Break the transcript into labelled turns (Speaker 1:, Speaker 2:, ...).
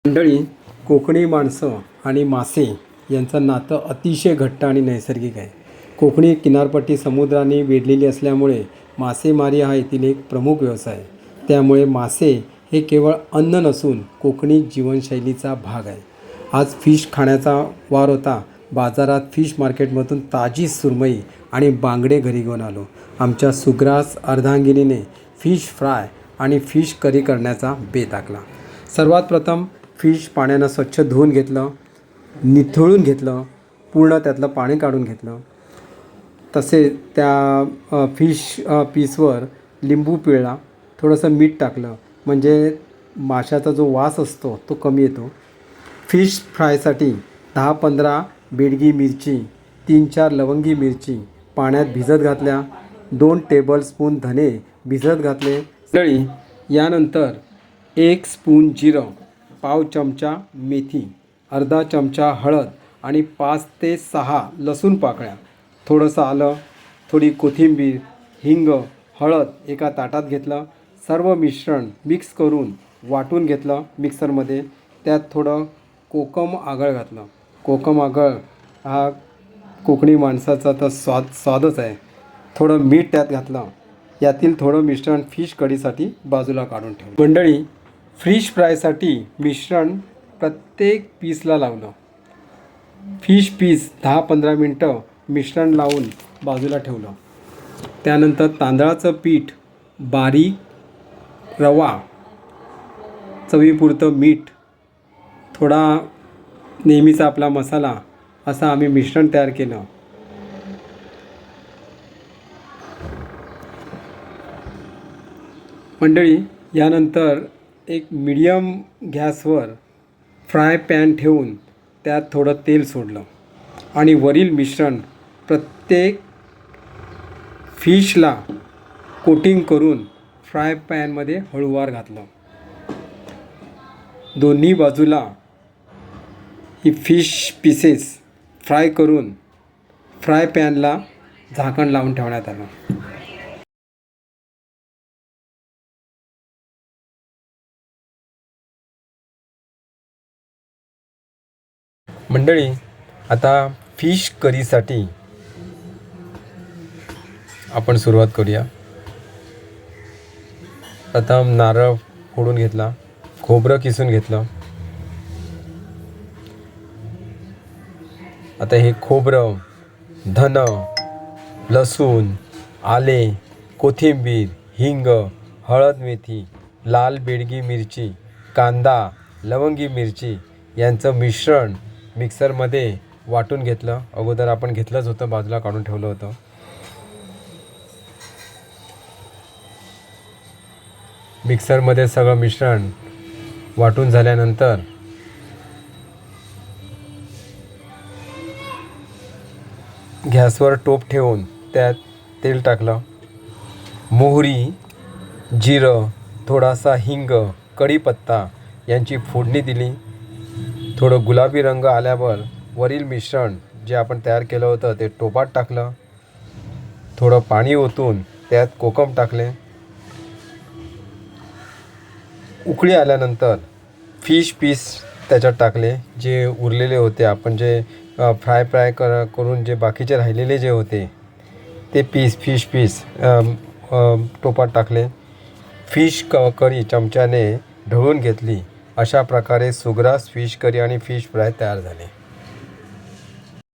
Speaker 1: मंडळी, कोकणी माणसं आणि मासे यांचं नातं अतिशय घट्ट आणि नैसर्गिक आहे. कोकणी किनारपट्टी समुद्राने वेढलेली असल्यामुळे मासेमारी हा येथील एक प्रमुख व्यवसाय आहे. त्यामुळे मासे हे केवळ अन्न नसून कोकणी जीवनशैलीचा भाग आहे. आज फिश खाण्याचा वार होता. बाजारात फिश मार्केटमधून ताजी सुरमई आणि बांगडे घरी घेऊन आलो. आमच्या सुग्रास अर्धांगिनीने फिश फ्राय आणि फिश करी करण्याचा बेत आखला. सर्वात प्रथम फिश पाण्यानं स्वच्छ धुवून घेतलं, निथळून घेतलं, पूर्ण त्यातलं पाणी काढून घेतलं. तसेच त्या फिश पीसवर लिंबू पिळला, थोडंसं मीठ टाकलं म्हणजे माशाचा जो वास असतो तो कमी येतो. फिश फ्रायसाठी 10-15 बेडगी मिरची, 3-4 लवंगी मिरची पाण्यात भिजत घातल्या. 2 टेबलस्पून धने भिजत घातले. मंडळी, यानंतर 1 स्पून जिरं, पाव चमचा मेथी, अर्धा चमचा हळद आणि 5 ते 6 लसूण पाकळ्या, थोडंसं आलं, थोडी कोथिंबीर, हिंग, हळद एका ताटात घेतलं. सर्व मिश्रण मिक्स करून वाटून घेतलं मिक्सरमध्ये. त्यात थोडं कोकम आगळ घातलं. कोकम आगळ हा कोकणी माणसाचा तर स्वादच आहे. थोडं मीठ त्यात घातलं. यातील थोडं मिश्रण फिश कढीसाठी बाजूला काढून ठेवलं. मंडळी, फिश फ्रायसाठी मिश्रण प्रत्येक पीसला लावलं. फिश पीस 10-15 मिनटं मिश्रण लावून बाजूला ठेवलं. त्यानंतर तांदळाचं पीठ, बारीक रवा, चवीपुरतं मीठ, थोडा नेहमीचा आपला मसाला असं आम्ही मिश्रण तयार केलं. मंडळी, यानंतर एक मीडियम गॅसवर फ्राय पॅन ठेवून त्यात थोडं तेल सोडलं आणि वरील मिश्रण प्रत्येक फिशला कोटिंग करून फ्राय पॅनमध्ये हळूवार घातलं. दोन्ही बाजूला ही फिश पीसेस फ्राय करून फ्राय पॅनला झाकण लावून ठेवण्यात आलं. मंडळी, आता फिश करीसाठी आपण सुरुवात करूया. प्रथम नारळ फोडून घेतला, खोबरं किसून घेतलं. आता हे खोबरं, धन, लसूण, आले, कोथिंबीर, हिंग, हळद, मेथी, लाल बेडगी मिरची, कांदा, लवंगी मिरची यांचं मिश्रण मिक्सरमध्ये वाटून घेतलं. अगोदर आपण घेतलंच होतं, बाजूला काढून ठेवलं होतं. मिक्सरमध्ये सगळं मिश्रण वाटून झाल्यानंतर गॅसवर टोप ठेवून त्यात तेल टाकलं. मोहरी, जिरं, थोडासा हिंग, कढीपत्ता यांची फोडणी दिली. थोडं गुलाबी रंग आल्यावर वरील मिश्रण जे आपण तयार केलं होतं ते टोपात टाकलं. थोडं पाणी ओतून त्यात कोकम टाकले. उकळी आल्यानंतर फिश पीस त्याच्यात टाकले. जे उरलेले होते, आपण जे फ्राय करून जे बाकीचे राहिलेले जे होते ते फिश पीस टोपात टाकले. फिश करी चमच्याने ढवळून घेतली. अशा प्रकारे सुग्रास फिश करी आणि फिश फ्राय तयार झाले.